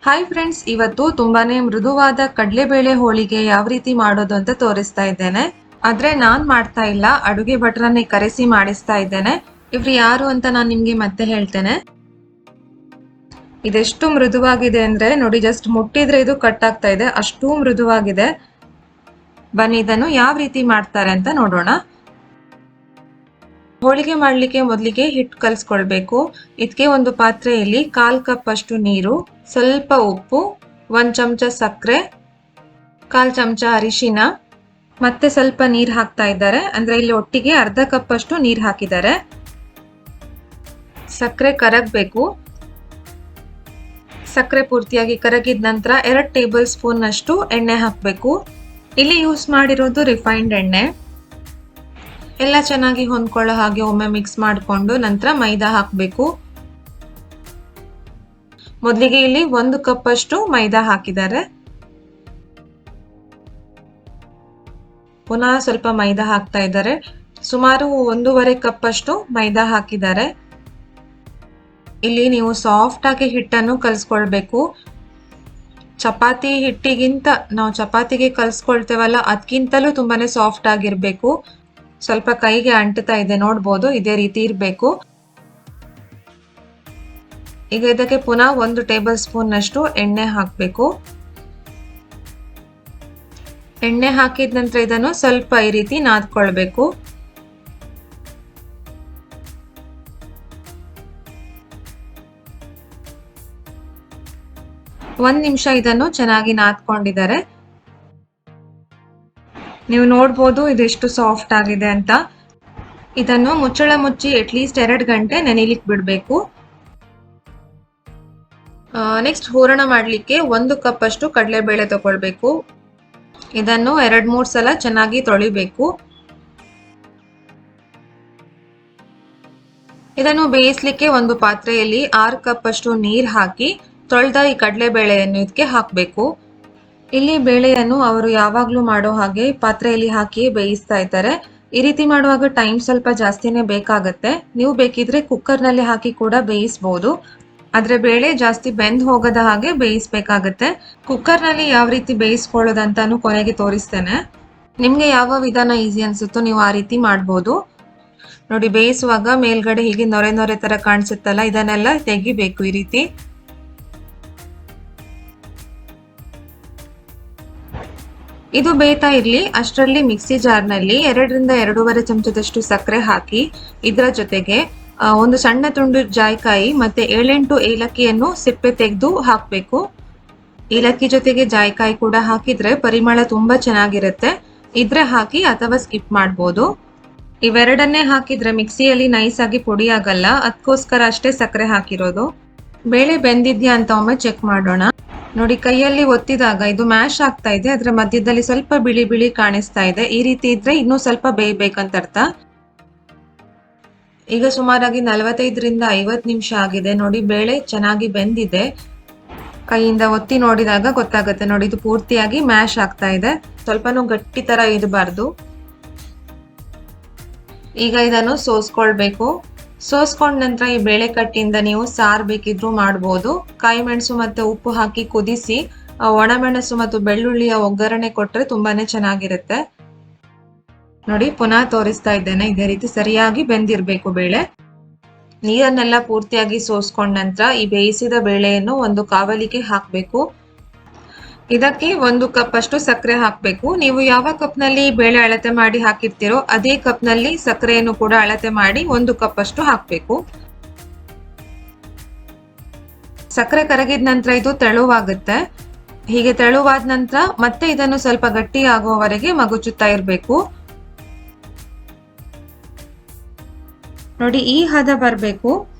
Hi friends, ಇವತ್ತು ತುಂಬಾನೇ ಮೃದುವಾದ ಕಡಲೆಬೇಳೆ ಹೋಳಿಗೆ ಯಾವ ರೀತಿ ಮಾಡೋದು ಅಂತ ತೋರಿಸ್ತಾ ಇದ್ದೇನೆ. ಆದ್ರೆ ನಾನ್ ಮಾಡ್ತಾ ಇಲ್ಲ, ಅಡುಗೆ ಭಟ್ರನ್ನೇ ಕರೆಸಿ ಮಾಡಿಸ್ತಾ ಇದ್ದೇನೆ. ಇವ್ರು ಯಾರು ಅಂತ ನಾನು ನಿಮ್ಗೆ ಮತ್ತೆ ಹೇಳ್ತೇನೆ. ಇದೆಷ್ಟು ಮೃದುವಾಗಿದೆ ಅಂದ್ರೆ ನೋಡಿ, ಜಸ್ಟ್ ಮುಟ್ಟಿದ್ರೆ ಇದು ಕಟ್ ಆಗ್ತಾ ಇದೆ, ಅಷ್ಟು ಮೃದುವಾಗಿದೆ. ಬನ್ನಿ ಇದನ್ನು ಯಾವ ರೀತಿ ಮಾಡ್ತಾರೆ ಅಂತ ನೋಡೋಣ. ಹೋಳಿಗೆ ಮಾಡ್ಲಿಕ್ಕೆ ಮೊದಲಿಗೆ ಹಿಟ್ಟು ಕಲಿಸ್ಕೊಳ್ಬೇಕು. ಇದಕ್ಕೆ ಒಂದು ಪಾತ್ರೆಯಲ್ಲಿ 1/4 ಕಪ್ ಅಷ್ಟು ನೀರು, ಸ್ವಲ್ಪ ಉಪ್ಪು, 1 ಚಮಚ ಸಕ್ಕರೆ, 1/4 ಚಮಚ ಅರಿಶಿನ, ಮತ್ತೆ ಸ್ವಲ್ಪ ನೀರು ಹಾಕ್ತಾ ಇದ್ದಾರೆ. ಅಂದ್ರೆ ಇಲ್ಲಿ ಒಟ್ಟಿಗೆ 1/2 ಕಪ್ ಅಷ್ಟು ನೀರು ಹಾಕಿದ್ದಾರೆ. ಸಕ್ಕರೆ ಕರಗಬೇಕು. ಸಕ್ಕರೆ ಪೂರ್ತಿಯಾಗಿ ಕರಗಿದ ನಂತರ 2 ಟೇಬಲ್ ಸ್ಪೂನ್ ಅಷ್ಟು ಎಣ್ಣೆ ಹಾಕಬೇಕು. ಇಲ್ಲಿ ಯೂಸ್ ಮಾಡಿರೋದು ರಿಫೈನ್ಡ್ ಎಣ್ಣೆ. ಎಲ್ಲ ಚೆನ್ನಾಗಿ ಹೊಂದ್ಕೊಳ್ಳೋ ಹಾಗೆ ಒಮ್ಮೆ ಮಿಕ್ಸ್ ಮಾಡಿಕೊಂಡು ನಂತರ ಮೈದಾ ಹಾಕಬೇಕು. ಮೊದಲಿಗೆ ಇಲ್ಲಿ 1 ಕಪ್ ಅಷ್ಟು ಮೈದಾ ಹಾಕಿದ್ದಾರೆ. ಪುನಃ ಸ್ವಲ್ಪ ಮೈದಾ ಹಾಕ್ತಾ ಇದ್ದಾರೆ. ಸುಮಾರು 1.5 ಕಪ್ ಅಷ್ಟು ಮೈದಾ ಹಾಕಿದ್ದಾರೆ. ಇಲ್ಲಿ ನೀವು ಸಾಫ್ಟ್ ಆಗಿ ಹಿಟ್ಟನ್ನು ಕಲಿಸ್ಕೊಳ್ಬೇಕು. ಚಪಾತಿ ಹಿಟ್ಟಿಗಿಂತ ನಾವು ಚಪಾತಿಗೆ ಕಲಿಸ್ಕೊಳ್ತೇವಲ್ಲ, ಅದಕ್ಕಿಂತಲೂ ತುಂಬಾನೇ ಸಾಫ್ಟ್ ಆಗಿರ್ಬೇಕು. ಸ್ವಲ್ಪ ಕೈಗೆ ಅಂಟುತ್ತಾ ಇದೆ, ನೋಡ್ಬೋದು, ಇದೇ ರೀತಿ ಇರಬೇಕು. ಈಗ ಇದಕ್ಕೆ ಪುನಃ 1 ಟೇಬಲ್ ಸ್ಪೂನ್ ಅಷ್ಟು ಎಣ್ಣೆ ಹಾಕಬೇಕು. ಎಣ್ಣೆ ಹಾಕಿದ ನಂತರ ಇದನ್ನು ಸ್ವಲ್ಪ ಈ ರೀತಿ ನಾದ್ಕೊಳ್ಬೇಕು. ಒಂದು ನಿಮಿಷ ಇದನ್ನು ಚೆನ್ನಾಗಿ ನಾದ್ಕೊಂಡಿದ್ದಾರೆ. ನೀವು ನೋಡ್ಬೋದು ಇದೆಷ್ಟು ಸಾಫ್ಟ್ ಆಗಿದೆ ಅಂತ. ಇದನ್ನು ಮುಚ್ಚಳ ಮುಚ್ಚಿ ಅಟ್ಲೀಸ್ಟ್ 2 ಗಂಟೆ ನೆನೆಲಿಕ್ಕೆ ಬಿಡಬೇಕು. ನೆಕ್ಸ್ಟ್ ಹೂರಣ ಮಾಡಲಿಕ್ಕೆ 1 ಕಪ್ ಅಷ್ಟು ಕಡಲೆಬೇಳೆ ತಗೊಳ್ಬೇಕು. ಇದನ್ನು 2-3 ಸಲ ಚೆನ್ನಾಗಿ ತೊಳಿಬೇಕು. ಇದನ್ನು ಬೇಯಿಸ್ಲಿಕ್ಕೆ ಒಂದು ಪಾತ್ರೆಯಲ್ಲಿ 6 ಕಪ್ ಅಷ್ಟು ನೀರು ಹಾಕಿ ತೊಳೆದ ಈ ಕಡಲೆಬೇಳೆಯನ್ನು ಇದಕ್ಕೆ ಹಾಕಬೇಕು. ಇಲ್ಲಿ ಬೇಳೆಯನ್ನು ಅವರು ಯಾವಾಗ್ಲೂ ಮಾಡೋ ಹಾಗೆ ಪಾತ್ರೆಯಲ್ಲಿ ಹಾಕಿ ಬೇಯಿಸ್ತಾ ಇದ್ದಾರೆ. ಈ ರೀತಿ ಮಾಡುವಾಗ ಟೈಮ್ ಸ್ವಲ್ಪ ಜಾಸ್ತಿನೇ ಬೇಕಾಗತ್ತೆ. ನೀವು ಬೇಕಿದ್ರೆ ಕುಕ್ಕರ್ನಲ್ಲಿ ಹಾಕಿ ಕೂಡ ಬೇಯಿಸಬಹುದು. ಆದ್ರೆ ಬೇಳೆ ಜಾಸ್ತಿ ಬೆಂದ್ ಹೋಗದ ಹಾಗೆ ಬೇಯಿಸ್ಬೇಕಾಗತ್ತೆ. ಕುಕ್ಕರ್ನಲ್ಲಿ ಯಾವ ರೀತಿ ಬೇಯಿಸ್ಕೊಳ್ಳೋದಂತಾನು ಕೊನೆಗೆ ತೋರಿಸ್ತೇನೆ. ನಿಮ್ಗೆ ಯಾವ ವಿಧಾನ ಈಸಿ ಅನ್ಸುತ್ತೋ ನೀವು ಆ ರೀತಿ ಮಾಡ್ಬೋದು. ನೋಡಿ, ಬೇಯಿಸುವಾಗ ಮೇಲ್ಗಡೆ ಹೀಗೆ ನೊರೆ ನೊರೆ ತರ ಕಾಣಿಸುತ್ತಲ್ಲ, ಇದನ್ನೆಲ್ಲ ತೆಗಿಬೇಕು ಈ ರೀತಿ. ಇದು ಬೇಯ್ತಾ ಇರ್ಲಿ ಅಷ್ಟರಲ್ಲಿ ಮಿಕ್ಸಿ ಜಾರ್ನಲ್ಲಿ 2ರಿಂದ 2.5 ಚಮಚದಷ್ಟು ಸಕ್ಕರೆ ಹಾಕಿ ಇದರ ಜೊತೆಗೆ ಒಂದು ಸಣ್ಣ ತುಂಡು ಜಾಯಿಕಾಯಿ ಮತ್ತೆ 7-8 ಏಲಕ್ಕಿಯನ್ನು ಸಿಪ್ಪೆ ತೆಗೆದು ಹಾಕಬೇಕು. ಏಲಕ್ಕಿ ಜೊತೆಗೆ ಜಾಯಿಕಾಯಿ ಕೂಡ ಹಾಕಿದ್ರೆ ಪರಿಮಳ ತುಂಬಾ ಚೆನ್ನಾಗಿರುತ್ತೆ. ಇದ್ರೆ ಹಾಕಿ ಅಥವಾ ಸ್ಕಿಪ್ ಮಾಡ್ಬೋದು. ಇವೆರಡನ್ನೇ ಹಾಕಿದ್ರೆ ಮಿಕ್ಸಿಯಲ್ಲಿ ನೈಸ್ ಆಗಿ ಪುಡಿ ಆಗಲ್ಲ, ಅದಕ್ಕೋಸ್ಕರ ಅಷ್ಟೇ ಸಕ್ಕರೆ ಹಾಕಿರೋದು. ಬೇಳೆ ಬೆಂದಿದ್ಯಾ ಅಂತ ಒಮ್ಮೆ ಚೆಕ್ ಮಾಡೋಣ. ನೋಡಿ, ಕೈಯಲ್ಲಿ ಒತ್ತಿದಾಗ ಇದು ಮ್ಯಾಶ್ ಆಗ್ತಾ ಇದೆ, ಅದರ ಮಧ್ಯದಲ್ಲಿ ಸ್ವಲ್ಪ ಬಿಳಿ ಬಿಳಿ ಕಾಣಿಸ್ತಾ ಇದೆ. ಈ ರೀತಿ ಇದ್ರೆ ಇನ್ನೂ ಸ್ವಲ್ಪ ಬೇಯಬೇಕಂತ ಅರ್ಥ. ಈಗ ಸುಮಾರಾಗಿ 45ರಿಂದ 50 ನಿಮಿಷ ಆಗಿದೆ. ನೋಡಿ, ಬೇಳೆ ಚೆನ್ನಾಗಿ ಬೆಂದಿದೆ. ಕೈಯಿಂದ ಒತ್ತಿ ನೋಡಿದಾಗ ಗೊತ್ತಾಗುತ್ತೆ. ನೋಡಿ, ಇದು ಪೂರ್ತಿಯಾಗಿ ಮ್ಯಾಶ್ ಆಗ್ತಾ ಇದೆ. ಸ್ವಲ್ಪನೂ ಗಟ್ಟಿ ತರ ಇರಬಾರ್ದು. ಈಗ ಇದನ್ನು ಸೋಸ್ಕೊಳ್ಬೇಕು. ಸೋಸ್ಕೊಂಡ ನಂತರ ಈ ಬೇಳೆ ಕಟ್ಟಿಂದ ನೀವು ಸಾರು ಬೇಕಿದ್ರು ಮಾಡ್ಬೋದು. ಕಾಯಿ ಮೆಣಸು ಮತ್ತೆ ಉಪ್ಪು ಹಾಕಿ ಕುದಿಸಿ ಒಣಮೆಣಸು ಮತ್ತು ಬೆಳ್ಳುಳ್ಳಿಯ ಒಗ್ಗರಣೆ ಕೊಟ್ರೆ ತುಂಬಾನೇ ಚೆನ್ನಾಗಿರುತ್ತೆ. ನೋಡಿ, ಪುನಃ ತೋರಿಸ್ತಾ ಇದ್ದೇನೆ. ಇದೇ ರೀತಿ ಸರಿಯಾಗಿ ಬೆಂದಿರ್ಬೇಕು ಬೇಳೆ. ನೀರನ್ನೆಲ್ಲ ಪೂರ್ತಿಯಾಗಿ ಸೋಸ್ಕೊಂಡ ನಂತರ ಈ ಬೇಯಿಸಿದ ಬೇಳೆಯನ್ನು ಒಂದು ಕಾವಲಿಗೆ ಹಾಕಬೇಕು. ಇದಕ್ಕೆ 1 ಕಪ್ ಅಷ್ಟು ಸಕ್ಕರೆ ಹಾಕಬೇಕು. ನೀವು ಯಾವ ಕಪ್ ನಲ್ಲಿ ಬೇಳೆ ಅಳತೆ ಮಾಡಿ ಹಾಕಿರ್ತೀರೋ ಅದೇ ಕಪ್ ನಲ್ಲಿ ಸಕ್ಕರೆಯನ್ನು ಕೂಡ ಅಳತೆ ಮಾಡಿ 1 ಕಪ್ ಅಷ್ಟು ಹಾಕಬೇಕು. ಸಕ್ಕರೆ ಕರಗಿದ ನಂತರ ಇದು ತೆಳುವಾಗುತ್ತೆ. ಹೀಗೆ ತೆಳುವಾದ ನಂತರ ಮತ್ತೆ ಇದನ್ನು ಸ್ವಲ್ಪ ಗಟ್ಟಿ ಆಗುವವರೆಗೆ ಮಗುಚುತ್ತಾ ಇರಬೇಕು. ನೋಡಿ, ಈ ಹದ ಬರಬೇಕು.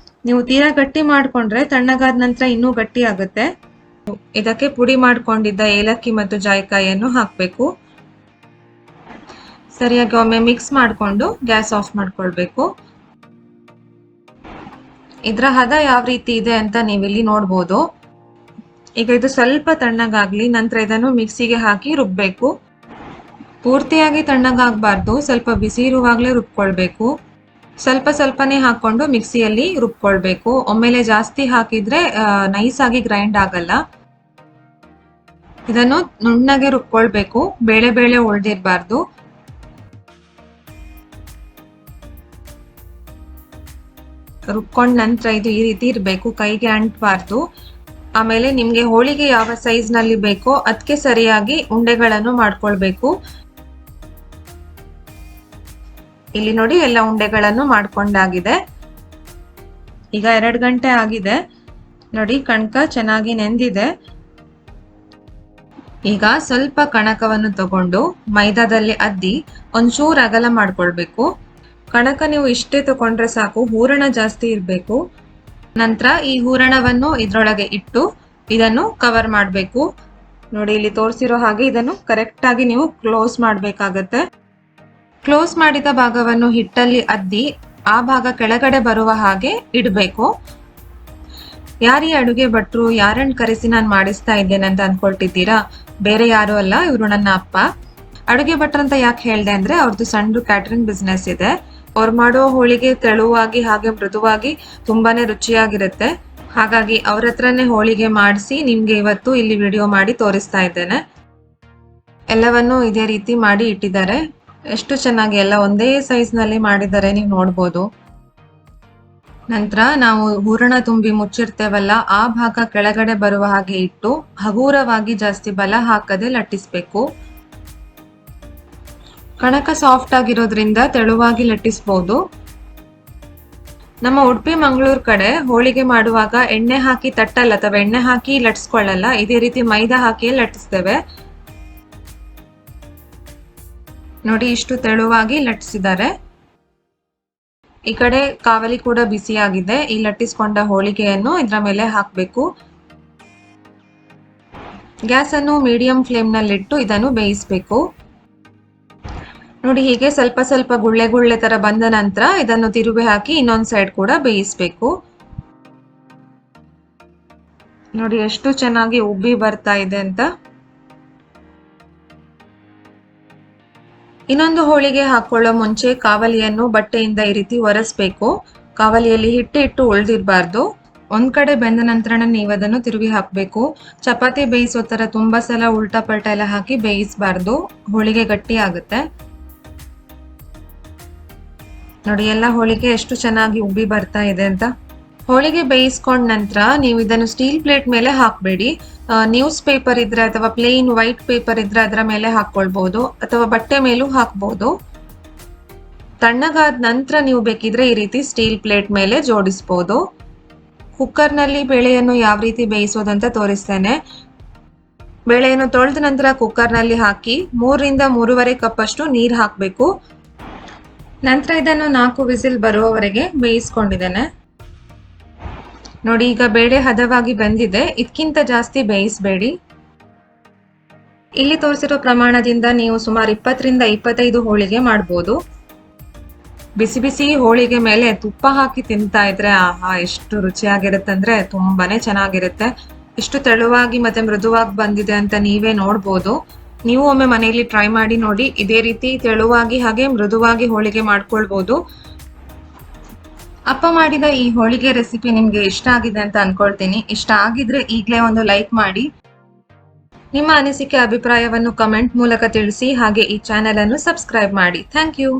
ನೀವು ತೀರಾ ಗಟ್ಟಿ ಮಾಡ್ಕೊಂಡ್ರೆ ತಣ್ಣಗಾದ ನಂತರ ಇನ್ನೂ ಗಟ್ಟಿ ಆಗುತ್ತೆ. ಇದಕ್ಕೆ ಪುಡಿ ಮಾಡ್ಕೊಂಡಿದ್ದ ಏಲಕ್ಕಿ ಮತ್ತು ಜಾಯಿಕಾಯಿಯನ್ನು ಹಾಕಬೇಕು. ಸರಿಯಾಗಿ ಒಮ್ಮೆ ಮಿಕ್ಸ್ ಮಾಡಿಕೊಂಡು ಗ್ಯಾಸ್ ಆಫ್ ಮಾಡ್ಕೊಳ್ಬೇಕು. ಇದರ ಹದ ಯಾವ ರೀತಿ ಇದೆ ಅಂತ ನೀವಿಲ್ಲಿ ನೋಡ್ಬೋದು. ಈಗ ಇದು ಸ್ವಲ್ಪ ತಣ್ಣಗಾಗ್ಲಿ, ನಂತರ ಇದನ್ನು ಮಿಕ್ಸಿಗೆ ಹಾಕಿ ರುಬ್ಬೇಕು. ಪೂರ್ತಿಯಾಗಿ ತಣ್ಣಗಾಗಬಾರ್ದು, ಸ್ವಲ್ಪ ಬಿಸಿ ಇರುವಾಗಲೇ ರುಬ್ಕೊಳ್ಬೇಕು. ಸ್ವಲ್ಪ ಸ್ವಲ್ಪನೇ ಹಾಕೊಂಡು ಮಿಕ್ಸಿಯಲ್ಲಿ ರುಬ್ಕೊಳ್ಬೇಕು. ಒಮ್ಮೆಲೆ ಜಾಸ್ತಿ ಹಾಕಿದ್ರೆ ನೈಸ್ ಆಗಿ ಗ್ರೈಂಡ್ ಆಗಲ್ಲ. ಇದನ್ನು ನುಣ್ಣಗೆ ರುಬ್ಕೊಳ್ಬೇಕು, ಬೇಳೆ ಬೇಳೆ ಉಳ್ದಿರ್ಬಾರ್ದು. ರುಬ್ಕೊಂಡ ನಂತರ ಇದು ಈ ರೀತಿ ಇರಬೇಕು, ಕೈಗೆ ಅಂಟಬಾರ್ದು. ಆಮೇಲೆ ನಿಮ್ಗೆ ಹೋಳಿಗೆ ಯಾವ ಸೈಜ್ ನಲ್ಲಿ ಬೇಕೋ ಅದಕ್ಕೆ ಸರಿಯಾಗಿ ಉಂಡೆಗಳನ್ನು ಮಾಡ್ಕೊಳ್ಬೇಕು. ಇಲ್ಲಿ ನೋಡಿ ಎಲ್ಲ ಉಂಡೆಗಳನ್ನು ಮಾಡ್ಕೊಂಡಾಗಿದೆ. ಈಗ 2 ಗಂಟೆ ಆಗಿದೆ ನೋಡಿ, ಕಣಕ ಚೆನ್ನಾಗಿ ನೆಂದಿದೆ. ಈಗ ಸ್ವಲ್ಪ ಕಣಕವನ್ನು ತಗೊಂಡು ಮೈದಾದಲ್ಲಿ ಅದ್ದಿ ಒಂಚೂರು ಅಗಲ ಮಾಡ್ಕೊಳ್ಬೇಕು. ಕಣಕ ನೀವು ಇಷ್ಟೇ ತಗೊಂಡ್ರೆ ಸಾಕು, ಹೂರಣ ಜಾಸ್ತಿ ಇರಬೇಕು. ನಂತರ ಈ ಹೂರಣವನ್ನು ಇದ್ರೊಳಗೆ ಇಟ್ಟು ಇದನ್ನು ಕವರ್ ಮಾಡಬೇಕು. ನೋಡಿ ಇಲ್ಲಿ ತೋರಿಸಿರೋ ಹಾಗೆ ಇದನ್ನು ಕರೆಕ್ಟ್ ಆಗಿ ನೀವು ಕ್ಲೋಸ್ ಮಾಡಬೇಕಾಗತ್ತೆ. ಕ್ಲೋಸ್ ಮಾಡಿದ ಭಾಗವನ್ನು ಹಿಟ್ಟಲ್ಲಿ ಅದ್ದಿ ಆ ಭಾಗ ಕೆಳಗಡೆ ಬರುವ ಹಾಗೆ ಇಡಬೇಕು. ಯಾರೀ ಅಡುಗೆ ಭಟ್ರು, ಯಾರನ್ನು ಕರೆಸಿ ನಾನು ಮಾಡಿಸ್ತಾ ಇದ್ದೇನೆ ಅಂತ ಅನ್ಕೊಳ್ತಿದ್ದೀರಾ? ಬೇರೆ ಯಾರು ಅಲ್ಲ, ಇವರು ನನ್ನ ಅಪ್ಪ. ಅಡುಗೆ ಭಟ್ರು ಅಂತ ಯಾಕೆ ಹೇಳ್ದೆ ಅಂದ್ರೆ ಅವ್ರದ್ದು ಸಣ್ಣ ಕ್ಯಾಟರಿಂಗ್ ಬಿಸ್ನೆಸ್ ಇದೆ. ಅವ್ರು ಮಾಡೋ ಹೋಳಿಗೆ ತೆಳುವಾಗಿ ಹಾಗೆ ಮೃದುವಾಗಿ ತುಂಬಾನೇ ರುಚಿಯಾಗಿರುತ್ತೆ. ಹಾಗಾಗಿ ಅವ್ರ ಹತ್ರನೇ ಹೋಳಿಗೆ ಮಾಡಿಸಿ ನಿಮ್ಗೆ ಇವತ್ತು ಇಲ್ಲಿ ವಿಡಿಯೋ ಮಾಡಿ ತೋರಿಸ್ತಾ ಇದ್ದೇನೆ. ಎಲ್ಲವನ್ನು ಇದೇ ರೀತಿ ಮಾಡಿ ಇಟ್ಟಿದ್ದಾರೆ. ಎಷ್ಟು ಚೆನ್ನಾಗಿ ಎಲ್ಲ ಒಂದೇ ಸೈಜ್ ನಲ್ಲಿ ಮಾಡಿದ್ದಾರೆ, ನೀವು ನೋಡ್ಬೋದು. ನಂತರ ನಾವು ಹೂರಣ ತುಂಬಿ ಮುಚ್ಚಿರ್ತೇವಲ್ಲ, ಆ ಭಾಗ ಕೆಳಗಡೆ ಬರುವ ಹಾಗೆ ಇಟ್ಟು ಹಗೂರವಾಗಿ ಜಾಸ್ತಿ ಬಲ ಹಾಕದೆ ಲಟ್ಟಿಸ್ಬೇಕು. ಕಣಕ ಸಾಫ್ಟ್ ಆಗಿರೋದ್ರಿಂದ ತೆಳುವಾಗಿ ಲಟ್ಟಿಸ್ಬೋದು. ನಮ್ಮ ಉಡುಪಿ ಮಂಗಳೂರು ಕಡೆ ಹೋಳಿಗೆ ಮಾಡುವಾಗ ಎಣ್ಣೆ ಹಾಕಿ ತಟ್ಟಲ್ಲ ಅಥವಾ ಎಣ್ಣೆ ಹಾಕಿ ಲಟ್ಸ್ಕೊಳ್ಳಲ್ಲ, ಇದೇ ರೀತಿ ಮೈದಾ ಹಾಕಿ ಲಟ್ಟಿಸ್ತೇವೆ. ನೋಡಿ ಇಷ್ಟು ತೆಳುವಾಗಿ ಲಟ್ಟಿಸಿದ್ದಾರೆ. ಈ ಕಡೆ ಕಾವಲಿ ಕೂಡ ಬಿಸಿಯಾಗಿದೆ. ಈ ಲಟ್ಟಿಸ್ಕೊಂಡ ಹೋಳಿಗೆಯನ್ನು ಇದರ ಮೇಲೆ ಹಾಕಬೇಕು. ಗ್ಯಾಸ್ ಅನ್ನು ಮೀಡಿಯಂ ಫ್ಲೇಮ್ ನಲ್ಲಿಟ್ಟು ಇದನ್ನು ಬೇಯಿಸಬೇಕು. ನೋಡಿ ಹೀಗೆ ಸ್ವಲ್ಪ ಸ್ವಲ್ಪ ಗುಳ್ಳೆ ಗುಳ್ಳೆ ತರ ಬಂದ ನಂತರ ಇದನ್ನು ತಿರುವಿ ಹಾಕಿ ಇನ್ನೊಂದು ಸೈಡ್ ಕೂಡ ಬೇಯಿಸಬೇಕು. ನೋಡಿ ಎಷ್ಟು ಚೆನ್ನಾಗಿ ಉಬ್ಬಿ ಬರ್ತಾ ಇದೆ ಅಂತ. ಇನ್ನೊಂದು ಹೋಳಿಗೆ ಹಾಕೊಳ್ಳೋ ಮುಂಚೆ ಕಾವಲಿಯನ್ನು ಬಟ್ಟೆಯಿಂದ ಈ ರೀತಿ ಒರೆಸ್ಬೇಕು. ಕಾವಲಿಯಲ್ಲಿ ಹಿಟ್ಟು ಉಳ್ದಿರ್ಬಾರ್ದು. ಒಂದ್ ಕಡೆ ಬೆಂದ ನಂತರ ನೀವು ಅದನ್ನು ತಿರುವಿ ಹಾಕ್ಬೇಕು. ಚಪಾತಿ ಬೇಯಿಸೋ ತರ ತುಂಬಾ ಸಲ ಉಲ್ಟಾ ಪಲ್ಟಾ ಎಲ್ಲ ಹಾಕಿ ಬೇಯಿಸಬಾರ್ದು, ಹೋಳಿಗೆ ಗಟ್ಟಿ ಆಗುತ್ತೆ. ನೋಡಿ ಎಲ್ಲ ಹೋಳಿಗೆ ಎಷ್ಟು ಚೆನ್ನಾಗಿ ಉಬ್ಬಿ ಬರ್ತಾ ಇದೆ ಅಂತ. ಹೋಳಿಗೆ ಬೇಯಿಸ್ಕೊಂಡ ನಂತರ ನೀವು ಇದನ್ನು ಸ್ಟೀಲ್ ಪ್ಲೇಟ್ ಮೇಲೆ ಹಾಕಬೇಡಿ. ನ್ಯೂಸ್ ಪೇಪರ್ ಇದ್ರೆ ಅಥವಾ ಪ್ಲೇನ್ ವೈಟ್ ಪೇಪರ್ ಇದ್ರೆ ಅದರ ಮೇಲೆ ಹಾಕೊಳ್ಬಹುದು, ಅಥವಾ ಬಟ್ಟೆ ಮೇಲೂ ಹಾಕ್ಬಹುದು. ತಣ್ಣಗಾದ ನಂತರ ನೀವು ಬೇಕಿದ್ರೆ ಈ ರೀತಿ ಸ್ಟೀಲ್ ಪ್ಲೇಟ್ ಮೇಲೆ ಜೋಡಿಸಬಹುದು. ಕುಕ್ಕರ್ ನಲ್ಲಿ ಬೇಳೆಯನ್ನು ಯಾವ ರೀತಿ ಬೇಯಿಸೋದಂತ ತೋರಿಸ್ತೇನೆ. ಬೇಳೆಯನ್ನು ತೊಳೆದ ನಂತರ ಕುಕ್ಕರ್ ನಲ್ಲಿ ಹಾಕಿ 3 ರಿಂದ 3.5 ಕಪ್ ಅಷ್ಟು ನೀರು ಹಾಕಬೇಕು. ನಂತರ ಇದನ್ನು 4 ವಿಸಿಲ್ ಬರುವವರೆಗೆ ಬೇಯಿಸ್ಕೊಂಡಿದ್ದೇನೆ. ನೋಡಿ ಈಗ ಬೇಳೆ ಹದವಾಗಿ ಬೆಂದಿದೆ. ಇದಕ್ಕಿಂತ ಜಾಸ್ತಿ ಬೇಯಿಸಬೇಡಿ. ಇಲ್ಲಿ ತೋರಿಸಿರೋ ಪ್ರಮಾಣದಿಂದ ನೀವು ಸುಮಾರು 20 ರಿಂದ 25 ಹೋಳಿಗೆ ಮಾಡಬಹುದು. ಬಿಸಿ ಬಿಸಿ ಹೋಳಿಗೆ ಮೇಲೆ ತುಪ್ಪ ಹಾಕಿ ತಿಂತಾ ಇದ್ರೆ ಆಹಾ ಎಷ್ಟು ರುಚಿಯಾಗಿರುತ್ತೆ ಅಂದ್ರೆ ತುಂಬಾನೇ ಚೆನ್ನಾಗಿರುತ್ತೆ. ಎಷ್ಟು ತೆಳುವಾಗಿ ಮತ್ತೆ ಮೃದುವಾಗಿ ಬಂದಿದೆ ಅಂತ ನೀವೇ ನೋಡ್ಬೋದು. ನೀವು ಒಮ್ಮೆ ಮನೆಯಲ್ಲಿ ಟ್ರೈ ಮಾಡಿ ನೋಡಿ. ಇದೇ ರೀತಿ ತೆಳುವಾಗಿ ಹಾಗೆ ಮೃದುವಾಗಿ ಹೋಳಿಗೆ ಮಾಡ್ಕೊಳ್ಬಹುದು. ಅಪ್ಪ ಮಾಡಿದ ಈ ಹೋಳಿಗೆ ರೆಸಿಪಿ ನಿಮ್ಗೆ ಇಷ್ಟ ಆಗಿದೆ ಅಂತ ಅನ್ಕೊಳ್ತೀನಿ. ಇಷ್ಟ ಆಗಿದ್ರೆ ಈಗಲೇ ಒಂದು ಲೈಕ್ ಮಾಡಿ. ನಿಮ್ಮ ಅನಿಸಿಕೆ ಅಭಿಪ್ರಾಯವನ್ನು ಕಮೆಂಟ್ ಮೂಲಕ ತಿಳಿಸಿ. ಹಾಗೆ ಈ ಚಾನೆಲ್ ಅನ್ನು ಸಬ್ಸ್ಕ್ರೈಬ್ ಮಾಡಿ. Thank you.